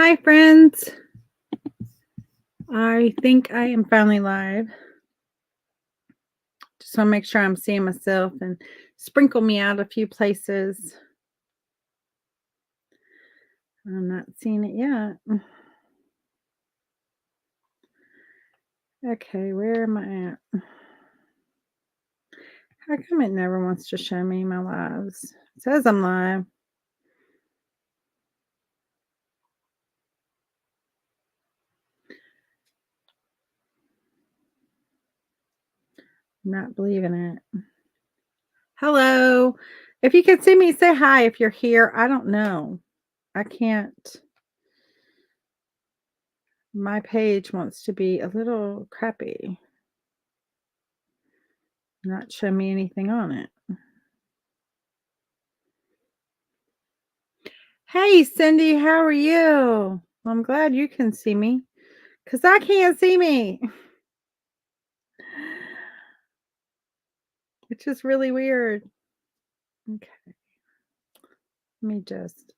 Hi, friends. I think I am finally live. Just want to make sure I'm seeing myself and sprinkle me out a few places. I'm not seeing it yet. Okay, where am I at? How come it never wants to show me my lives? It says I'm live. I'm not believing it. Hello. If you can see me, say hi if you're here. I don't know. I can't. My page wants to be a little crappy. Not show me anything on it. Hey, Cindy, how are you? Well, I'm glad you can see me because I can't see me, which is really weird. Okay, let me just.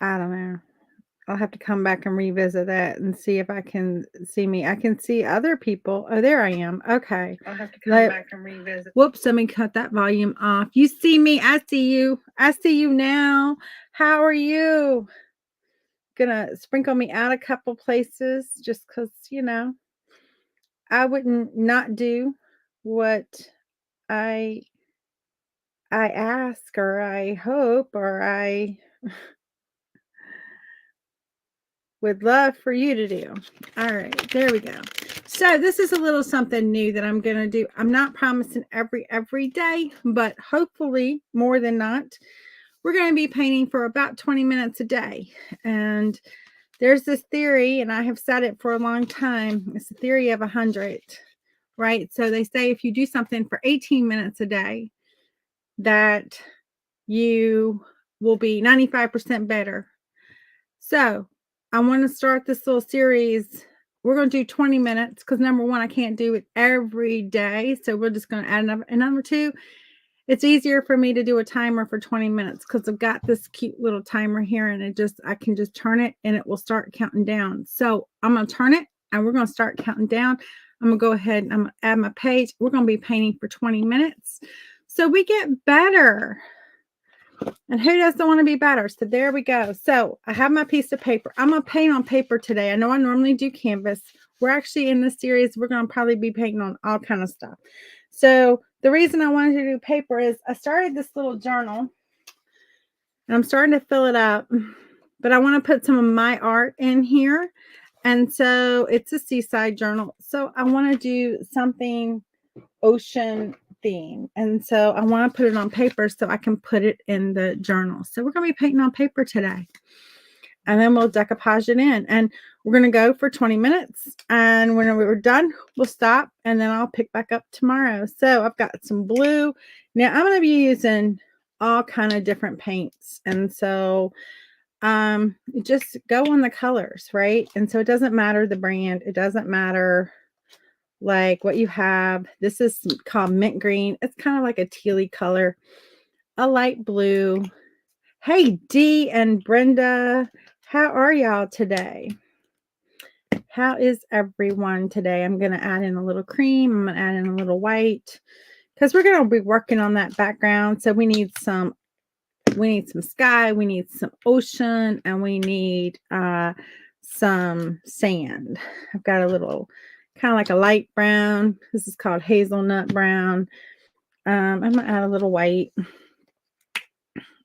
I don't know. I'll have to come back and revisit that and see if I can see me. I can see other people. Oh, there I am. Okay. I'll have to come back and revisit. Whoops, let me cut that volume off. You see me. I see you. I see you now. How are you? Gonna sprinkle me out a couple places just because, I wouldn't not do what I ask or I hope or I would love for you to do. All right, there we go. So this is a little something new that I'm going to do. I'm not promising every day, but hopefully more than not, we're going to be painting for about 20 minutes a day. And there's this theory, and I have said it for a long time. It's the theory of 100, right? So they say if you do something for 18 minutes a day, that you will be 95% better. So I want to start this little series. We're going to do 20 minutes because number one, I can't do it every day. So we're just going to add another. And number two, it's easier for me to do a timer for 20 minutes because I've got this cute little timer here and I can just turn it and it will start counting down. So I'm going to turn it and we're going to start counting down. I'm going to go ahead and I'm going to add my page. We're going to be painting for 20 minutes. So we get better. And who doesn't want to be better? So there we go. So I have my piece of paper. I'm going to paint on paper today. I know I normally do canvas. We're actually in this series, we're going to probably be painting on all kind of stuff. So the reason I wanted to do paper is I started this little journal. And I'm starting to fill it up. But I want to put some of my art in here. And so it's a seaside journal. So I want to do something ocean theme. And so I want to put it on paper so I can put it in the journal. So we're going to be painting on paper today. And then we'll decoupage it in. And we're going to go for 20 minutes. And when we're done, we'll stop. And then I'll pick back up tomorrow. So I've got some blue. Now I'm going to be using all kind of different paints. And so just go on the colors, right? And so it doesn't matter the brand. It doesn't matter like what you have. This is called mint green. It's kind of like a tealy color, a light blue. Hey, Dee and Brenda, how are y'all today? How is everyone today? I'm going to add in a little cream. I'm going to add in a little white because we're going to be working on that background. So we need some sky, we need some ocean, and we need some sand. I've got a little kind of like a light brown. This is called hazelnut brown. I'm gonna add a little white.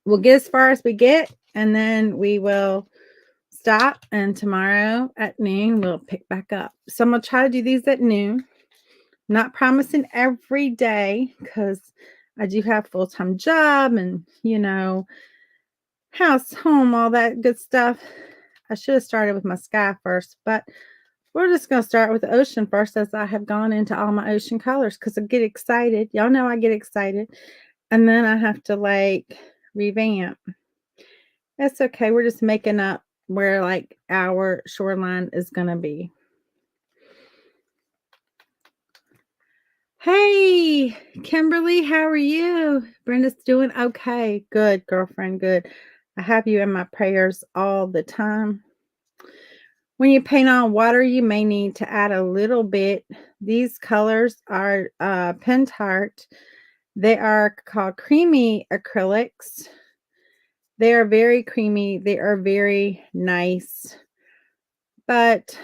We'll get as far as we get, and then we will stop. And tomorrow at noon, we'll pick back up. So I'm gonna try to do these at noon. Not promising every day because I do have a full-time job and house, home, all that good stuff. I should have started with my sky first, but we're just going to start with the ocean first as I have gone into all my ocean colors because I get excited. Y'all know I get excited. And then I have to like revamp. That's okay. We're just making up where like our shoreline is going to be. Hey, Kimberly, how are you? Brenda's doing okay. Good, girlfriend, good. I have you in my prayers all the time. When you paint on water, you may need to add a little bit. These colors are Pentart. They are called creamy acrylics. They are very creamy. They are very nice, but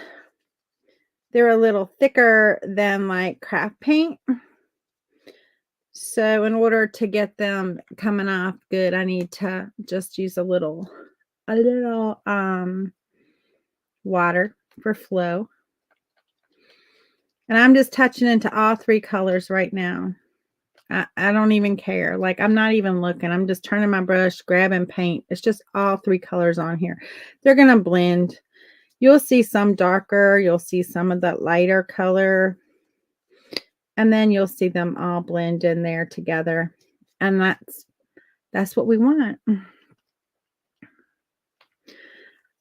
they're a little thicker than like craft paint. So in order to get them coming off good, I need to just use a little water for flow. And I'm just touching into all three colors right now. I don't even care. Like, I'm not even looking. I'm just turning my brush, grabbing paint. It's just all three colors on here. They're going to blend. You'll see some darker. You'll see some of that lighter color. And then you'll see them all blend in there together. And that's what we want.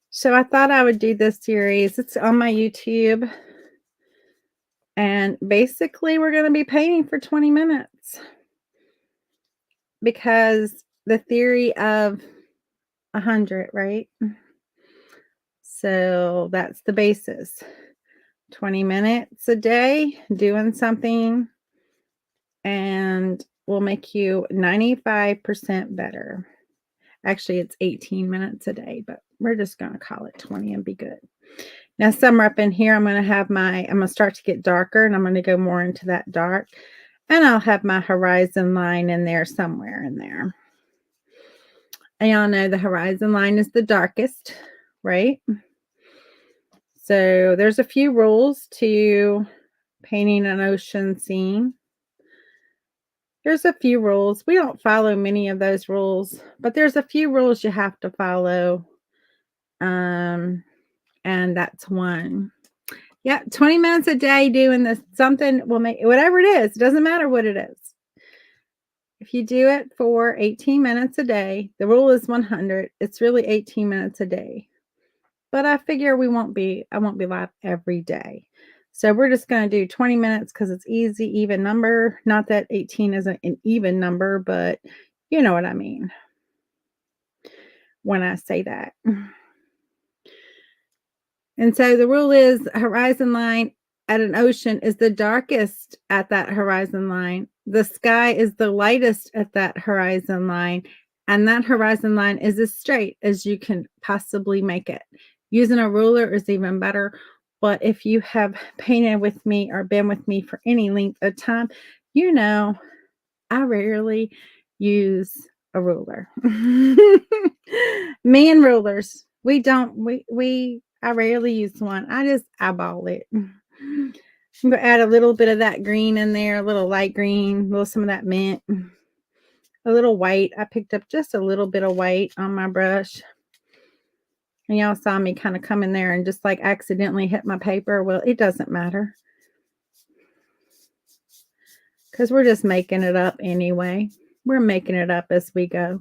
So I thought I would do this series. It's on my YouTube. And basically, we're going to be painting for 20 minutes. Because the theory of 100, right? So that's the basis. 20 minutes a day doing something, and will make you 95% better. Actually, it's 18 minutes a day, but we're just going to call it 20 and be good. Now, somewhere up in here, I'm going to start to get darker, and I'm going to go more into that dark. And I'll have my horizon line in there somewhere in there. And y'all know the horizon line is the darkest, right? So there's a few rules to painting an ocean scene. There's a few rules. We don't follow many of those rules, but there's a few rules you have to follow. And that's one. Yeah, 20 minutes a day doing this. Something will make, whatever it is, it doesn't matter what it is. If you do it for 18 minutes a day, the rule is 100. It's really 18 minutes a day. But I figure I won't be live every day. So we're just going to do 20 minutes because it's easy, even number. Not that 18 isn't an even number, but you know what I mean when I say that. And so the rule is horizon line at an ocean is the darkest at that horizon line. The sky is the lightest at that horizon line. And that horizon line is as straight as you can possibly make it. Using a ruler is even better. But if you have painted with me or been with me for any length of time, you know I rarely use a ruler. Me and rulers, I rarely use one. I just eyeball it. I'm going to add a little bit of that green in there, a little light green, some of that mint, a little white. I picked up just a little bit of white on my brush. And y'all saw me kind of come in there and just like accidentally hit my paper. Well, it doesn't matter. Because we're just making it up anyway. We're making it up as we go.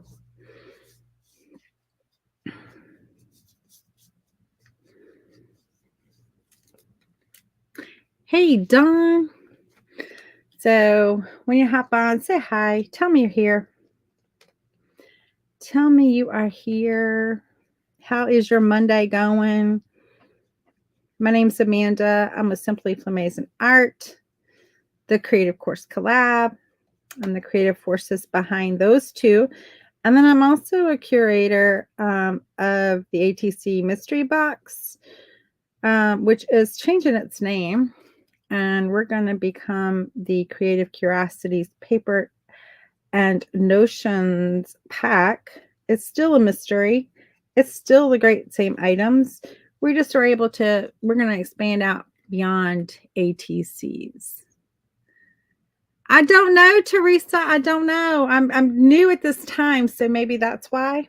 Hey, Dawn. So when you hop on, say hi. Tell me you're here. Tell me you are here. How is your Monday going? My name's Amanda. I'm with Simply Flamazing Art, the Creative Course Collab. I'm the creative forces behind those two. And then I'm also a curator of the ATC Mystery Box, which is changing its name. And we're going to become the Creative Curiosities Paper and Notions pack. It's still a mystery. It's still the great same items. We just are able to, we're going to expand out beyond ATCs. I don't know, Teresa. I don't know. I'm new at this time, so maybe that's why.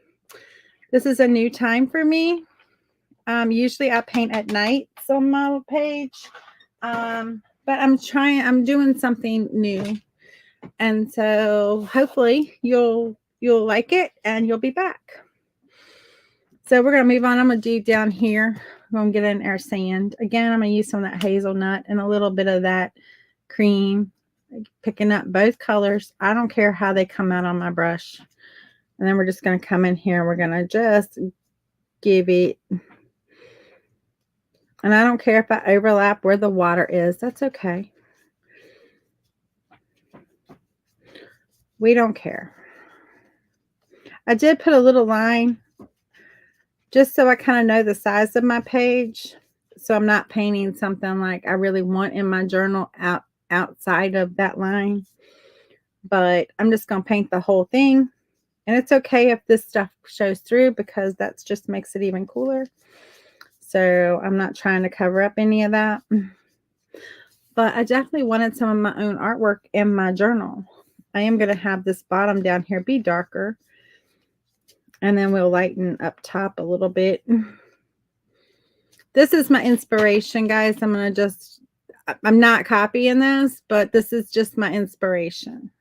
This is a new time for me. Usually I paint at nights on my page. But I'm doing something new. And so hopefully you'll like it and you'll be back. So we're going to move on. I'm going to do down here. I'm going to get in our sand. Again, I'm going to use some of that hazelnut and a little bit of that cream. picking up both colors. I don't care how they come out on my brush. And then we're just going to come in here. We're going to just give it, and I don't care if I overlap where the water is. That's okay. We don't care. I did put a little line just so I kind of know the size of my page. So I'm not painting something like I really want in my journal outside of that line. But I'm just going to paint the whole thing. And it's okay if this stuff shows through because that's just makes it even cooler. So I'm not trying to cover up any of that. But I definitely wanted some of my own artwork in my journal. I am going to have this bottom down here be darker. And then we'll lighten up top a little bit. This is my inspiration, guys. I'm not copying this, but this is just my inspiration.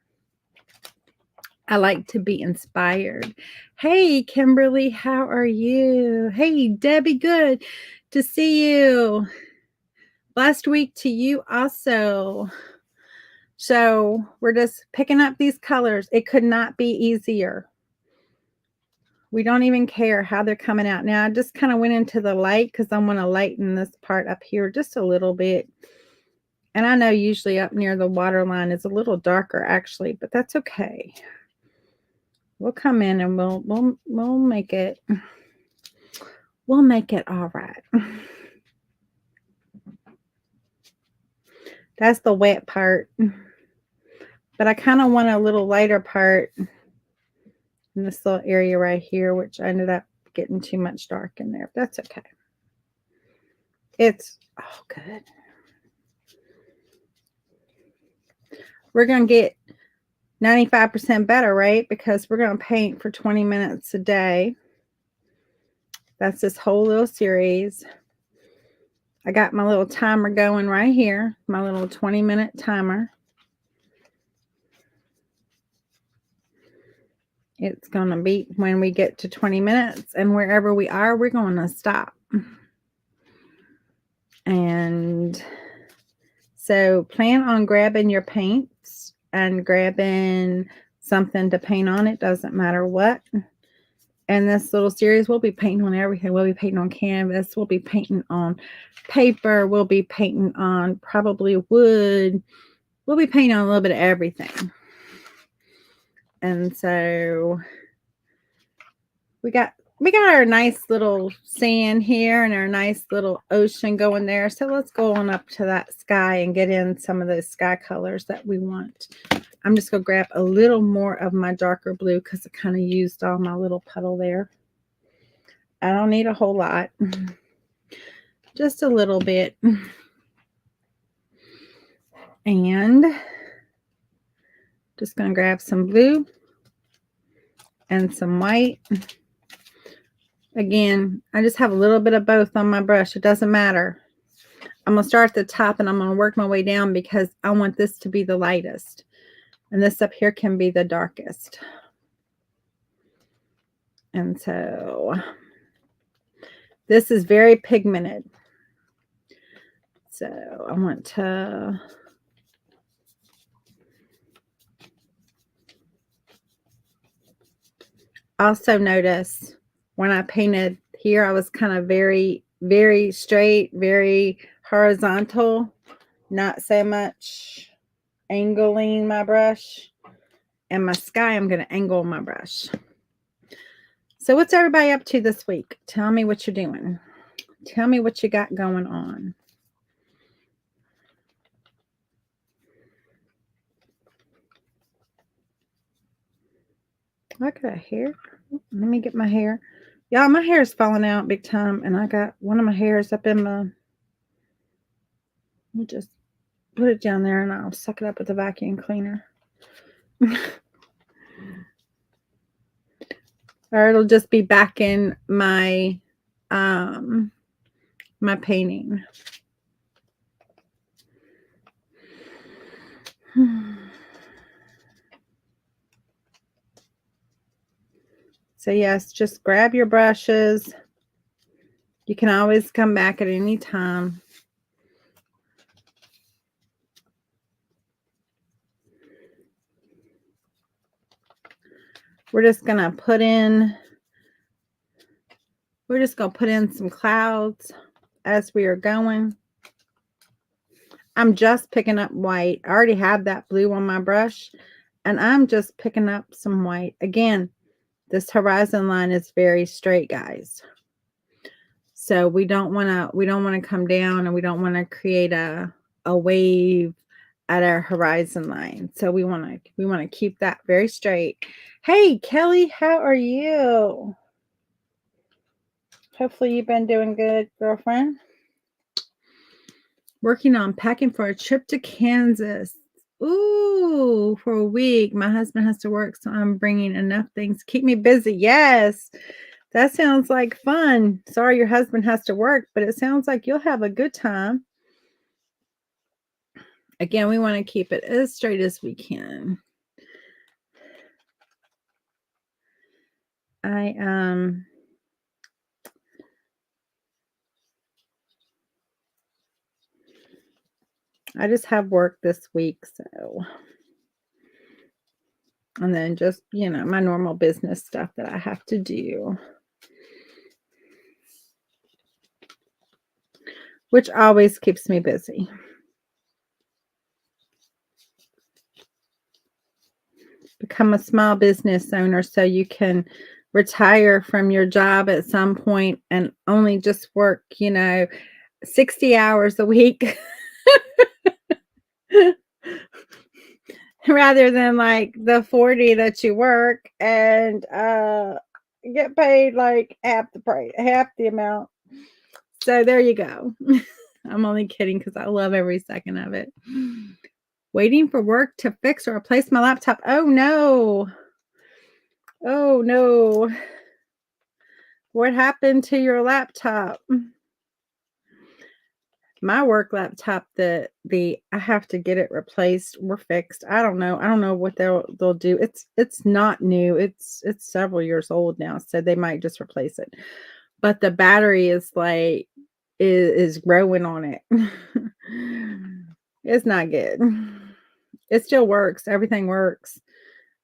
I like to be inspired. Hey, Kimberly, how are you? Hey, Debbie, good to see you. Last week to you also. So we're just picking up these colors. It could not be easier. We don't even care how they're coming out. Now, I just kind of went into the light because I want to lighten this part up here just a little bit. And I know usually up near the water line is a little darker actually, but that's okay. We'll come in and we'll make it. We'll make it all right. That's the wet part. But I kind of want a little lighter part in this little area right here, which I ended up getting too much dark in there. That's okay. It's oh good. We're going to get 95% better, right? Because we're going to paint for 20 minutes a day. That's this whole little series. I got my little timer going right here, my little 20-minute timer. It's going to beep when we get to 20 minutes, and wherever we are, we're going to stop. And so plan on grabbing your paints and grabbing something to paint on. It doesn't matter what. And this little series, we'll be painting on everything. We'll be painting on canvas. We'll be painting on paper. We'll be painting on probably wood. We'll be painting on a little bit of everything. And so we got our nice little sand here and our nice little ocean going there. So let's go on up to that sky and get in some of those sky colors that we want. I'm just going to grab a little more of my darker blue because I kind of used all my little puddle there. I don't need a whole lot. Just a little bit. And just going to grab some blue and some white. Again, I just have a little bit of both on my brush. It doesn't matter. I'm going to start at the top and I'm going to work my way down because I want this to be the lightest. And this up here can be the darkest. And so this is very pigmented. So I want to also notice when I painted here, I was kind of very, very straight, very horizontal, not so much angling my brush. And my sky, I'm going to angle my brush. So what's everybody up to this week? Tell me what you're doing. Tell me what you got going on. I got a hair. Let me get my hair. Y'all, my hair is falling out big time, and I got one of my hairs up in my... We'll just put it down there, and I'll suck it up with a vacuum cleaner. Or it'll just be back in my my painting. So yes, just grab your brushes. You can always come back at any time. we're just going to put in some clouds as we are going. I'm just picking up white. I already have that blue on my brush, and I'm just picking up some white. Again, this horizon line is very straight, guys. So we don't want to come down, and we don't want to create a wave at our horizon line. So we want to keep that very straight. Hey, Kelly, how are you? Hopefully you've been doing good, girlfriend. Working on packing for a trip to Kansas. Ooh, for a week. My husband has to work, so I'm bringing enough things to keep me busy. Yes, that sounds like fun. Sorry your husband has to work, but it sounds like you'll have a good time. Again, we want to keep it as straight as we can. I just have work this week, so, and then just, my normal business stuff that I have to do, which always keeps me busy. Become a small business owner so you can retire from your job at some point and only just work, 60 hours a week rather than like the 40 that you work and get paid like half the amount. So there you go. I'm only kidding because I love every second of it. Waiting for work to fix or replace my laptop. Oh no. Oh no. What happened to your laptop? My work laptop, I have to get it replaced or fixed. I don't know. I don't know what they'll do. It's not new. It's several years old now, so they might just replace it. But the battery is like is growing on it. It's not good. It still works. Everything works.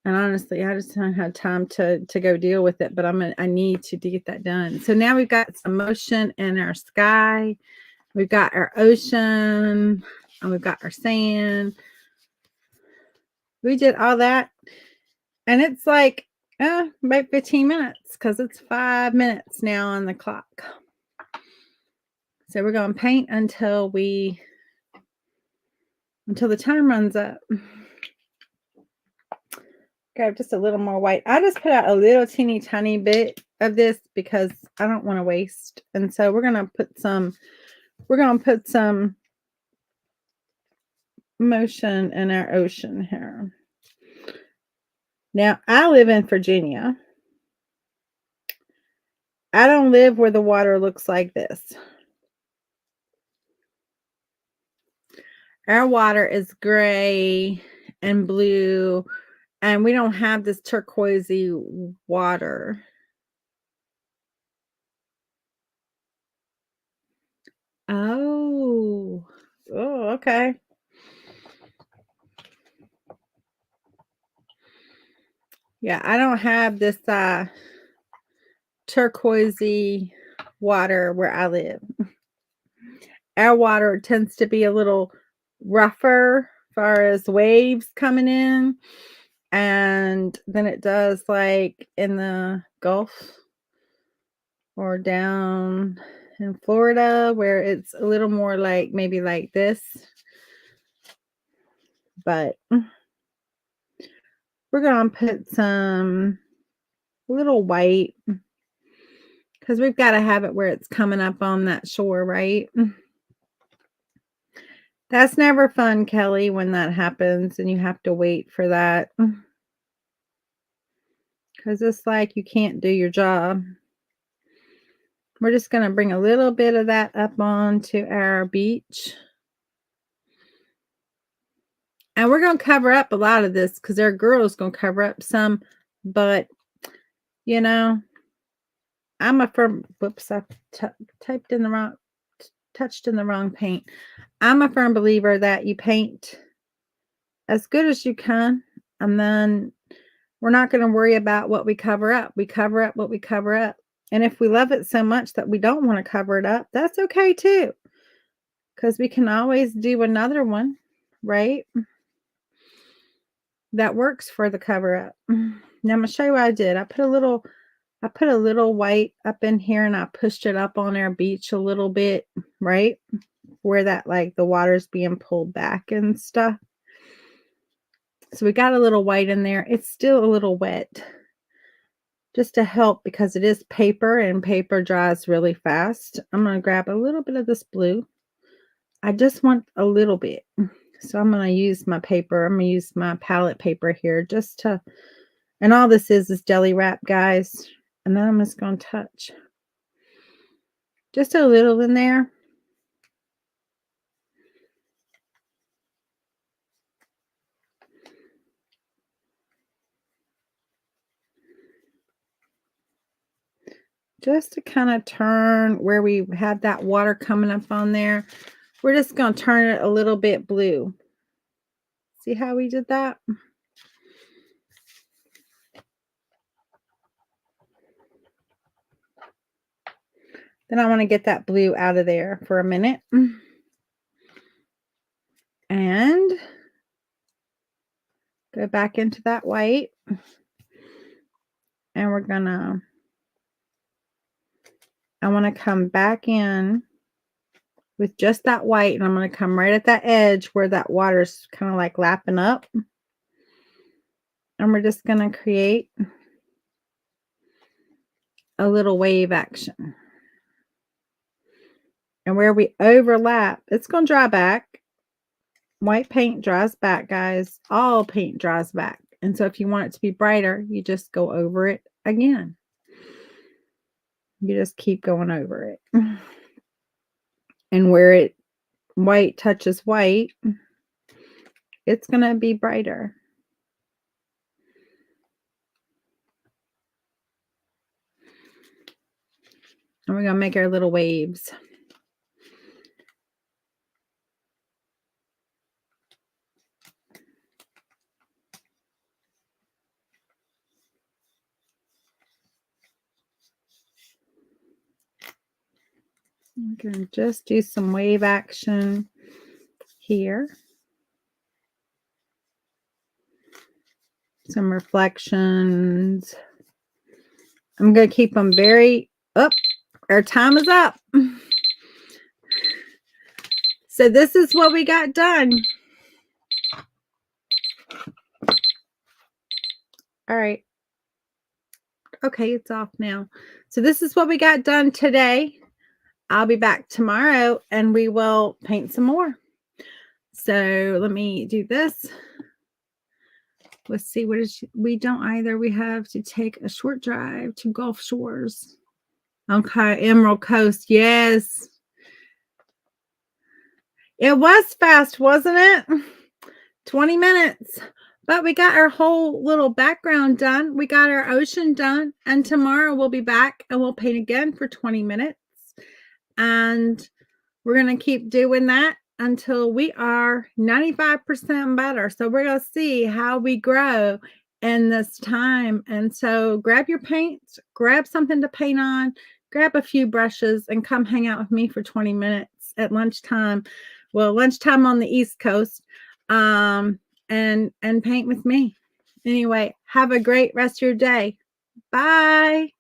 And honestly, I just don't have time to go deal with it, but I need to get that done. So now we've got some motion in our sky. We've got our ocean, and we've got our sand. We did all that, and it's like about 15 minutes because it's 5 minutes now on the clock. So we're going to paint until the time runs up. Okay, just a little more white. I just put out a little teeny tiny bit of this because I don't want to waste. And so we're going to put some motion in our ocean here. Now, I live in Virginia. I don't live where the water looks like this. Our water is gray and blue, and we don't have this turquoisey water. Oh, okay. Yeah, I don't have this turquoisey water where I live. Our water tends to be a little rougher as far as waves coming in, and then it does like in the Gulf or down in Florida where it's a little more like maybe like this. But we're going to put some little white because we've got to have it where it's coming up on that shore, right? That's never fun, Kelly, when that happens and you have to wait for that. Because it's like you can't do your job. We're just going to bring a little bit of that up onto our beach. And we're going to cover up a lot of this because our girl's going to cover up some. But, I'm a firm, whoops, I touched in the wrong paint. I'm a firm believer that you paint as good as you can. And then we're not going to worry about what we cover up. We cover up what we cover up. And if we love it so much that we don't want to cover it up, that's okay too. Because we can always do another one, right? That works for the cover up. Now I'm going to show you what I did. I put a little white up in here and I pushed it up on our beach a little bit, right? Where that like the water's being pulled back and stuff. So we got a little white in there. It's still a little wet. Just to help because it is paper and paper dries really fast. I'm going to grab a little bit of this blue. I just want a little bit. So I'm going to use my paper. I'm going to use my palette paper here just to, and all this is jelly wrap, guys. And then I'm just going to touch just a little in there. Just to kind of turn where we had that water coming up on there. We're just going to turn it a little bit blue. See how we did that? Then I want to get that blue out of there for a minute. And go back into that white. And we're gonna, I want to come back in with just that white. And I'm going to come right at that edge where that water's kind of like lapping up. And we're just going to create a little wave action. And where we overlap, it's going to dry back. White paint dries back, guys. All paint dries back. And so if you want it to be brighter, you just go over it again. You just keep going over it. And where white touches white, it's going to be brighter. And we're going to make our little waves. I'm going to just do some wave action here. Some reflections. I'm going to keep them very up. Our time is up. So this is what we got done. All right. Okay, it's off now. So this is what we got done today. I'll be back tomorrow and we will paint some more. So let me do this. Let's see, what is we don't either. We have to take a short drive to Gulf Shores. Okay, Emerald Coast. Yes. It was fast, wasn't it? 20 minutes. But we got our whole little background done. We got our ocean done. And tomorrow we'll be back and we'll paint again for 20 minutes. And we're going to keep doing that until we are 95% better. So we're going to see how we grow in this time. And so grab your paints, grab something to paint on, grab a few brushes, and come hang out with me for 20 minutes at lunchtime. Well, lunchtime on the East Coast. And paint with me. Anyway, have a great rest of your day. Bye.